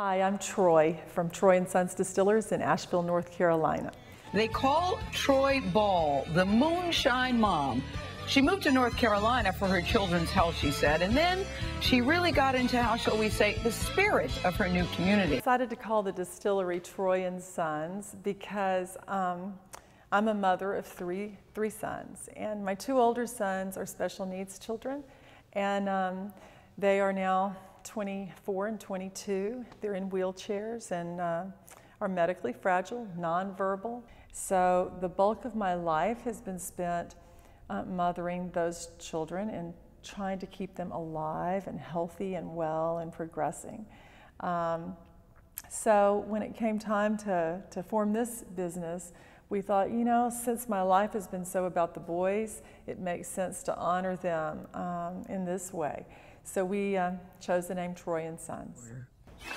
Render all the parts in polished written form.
Hi, I'm Troy from Troy & Sons Distillers in Asheville, North Carolina. They call Troy Ball the Moonshine Mom. She moved to North Carolina for her children's health, she said, and then she really got into, how shall we say, the spirit of her new community. I decided to call the distillery Troy & Sons because I'm a mother of three sons, and my two older sons are special needs children, and they are now 24 and 22. They're in wheelchairs and are medically fragile, nonverbal. So the bulk of my life has been spent mothering those children and trying to keep them alive and healthy and well and progressing. So when it came time to form this business, we thought, you know, since my life has been so about the boys, it makes sense to honor them in this way. So we chose the name Troy & Sons.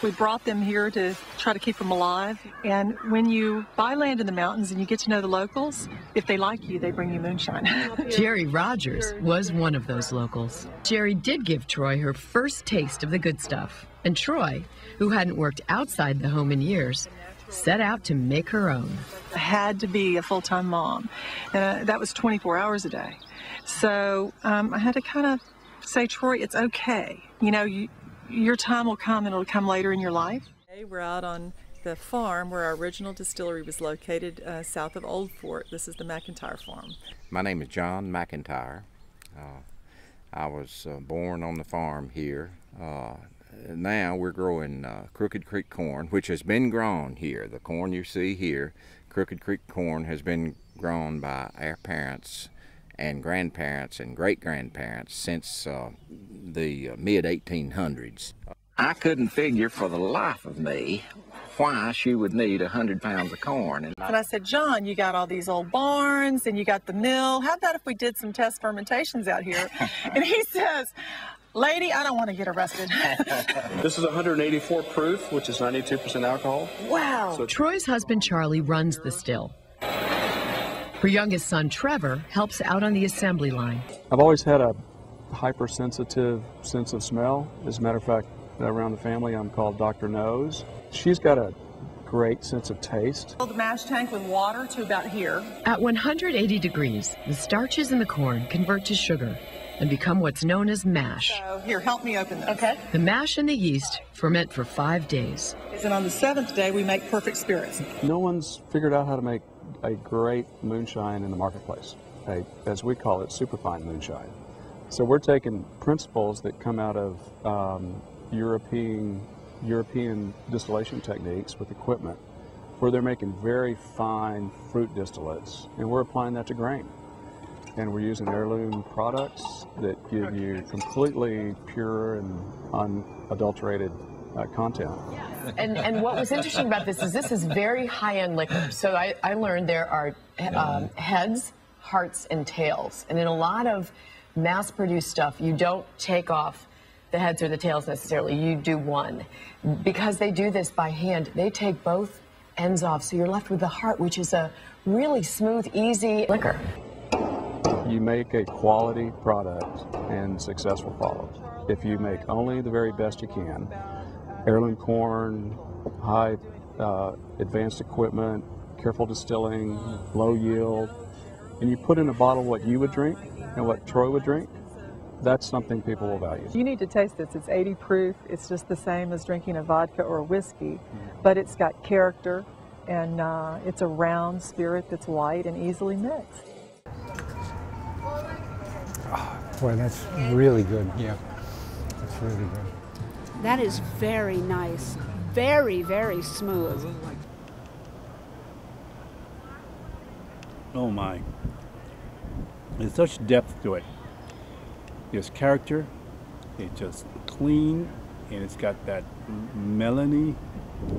We brought them here to try to keep them alive. And when you buy land in the mountains and you get to know the locals, if they like you, they bring you moonshine. Jerry Rogers was one of those locals. Jerry did give Troy her first taste of the good stuff. And Troy, who hadn't worked outside the home in years, set out to make her own. I had to be a full-time mom. That was 24 hours a day. So I had to kind of say, Troy, it's okay. You know, your time will come and it'll come later in your life. Today we're out on the farm where our original distillery was located south of Old Fort. This is the McIntyre farm. My name is John McIntyre. I was born on the farm here. Now we're growing Crooked Creek corn, which has been grown here. The corn you see here, Crooked Creek corn, has been grown by our parents and grandparents and great-grandparents since the mid-1800s. I couldn't figure for the life of me why she would need 100 pounds of corn. And I said, John, you got all these old barns and you got the mill. How about if we did some test fermentations out here? And he says, lady, I don't want to get arrested. This is 184 proof, which is 92% alcohol. Wow. So Troy's husband, Charlie, runs the still. Her youngest son, Trevor, helps out on the assembly line. I've always had a hypersensitive sense of smell. As a matter of fact, around the family, I'm called Dr. Nose. She's got a great sense of taste. Fill the mash tank with water to about here. At 180 degrees, the starches in the corn convert to sugar and become what's known as mash. So here, help me open this. Okay. The mash and the yeast ferment for 5 days. And on the 7th day, we make perfect spirits. No one's figured out how to make a great moonshine in the marketplace, as we call it, superfine moonshine. So we're taking principles that come out of European distillation techniques with equipment, where they're making very fine fruit distillates, and we're applying that to grain. And we're using heirloom products that give you completely pure and unadulterated content. And what was interesting about this is very high-end liquor. So I learned there are heads, hearts, and tails. And in a lot of mass-produced stuff, you don't take off the heads or the tails necessarily. You do one. Because they do this by hand, they take both ends off. So you're left with the heart, which is a really smooth, easy liquor. You make a quality product and success will follow. If you make only the very best you can, heirloom corn, high advanced equipment, careful distilling, low yield, and you put in a bottle what you would drink and what Troy would drink, that's something people will value. You need to taste this. It's 80 proof. It's just the same as drinking a vodka or a whiskey, but it's got character, and it's a round spirit that's light and easily mixed. Oh, boy, that's really good. Yeah, that's really good. That is very nice. Very, very smooth. Oh my. There's such depth to it. There's character. It's just clean, and it's got that melony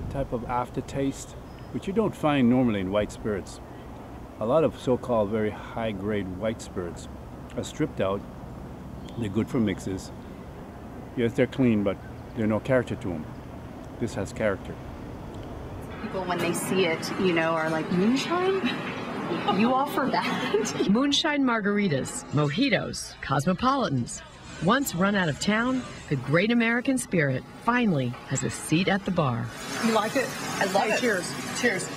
type of aftertaste, which you don't find normally in white spirits. A lot of so-called very high-grade white spirits are stripped out. They're good for mixes. Yes, they're clean, but there's no character to them. This has character. People, when they see it, you know, are like, moonshine? You offer that? Moonshine margaritas, mojitos, cosmopolitans. Once run out of town, the Great American Spirit finally has a seat at the bar. You like it? I love it. Cheers. Cheers.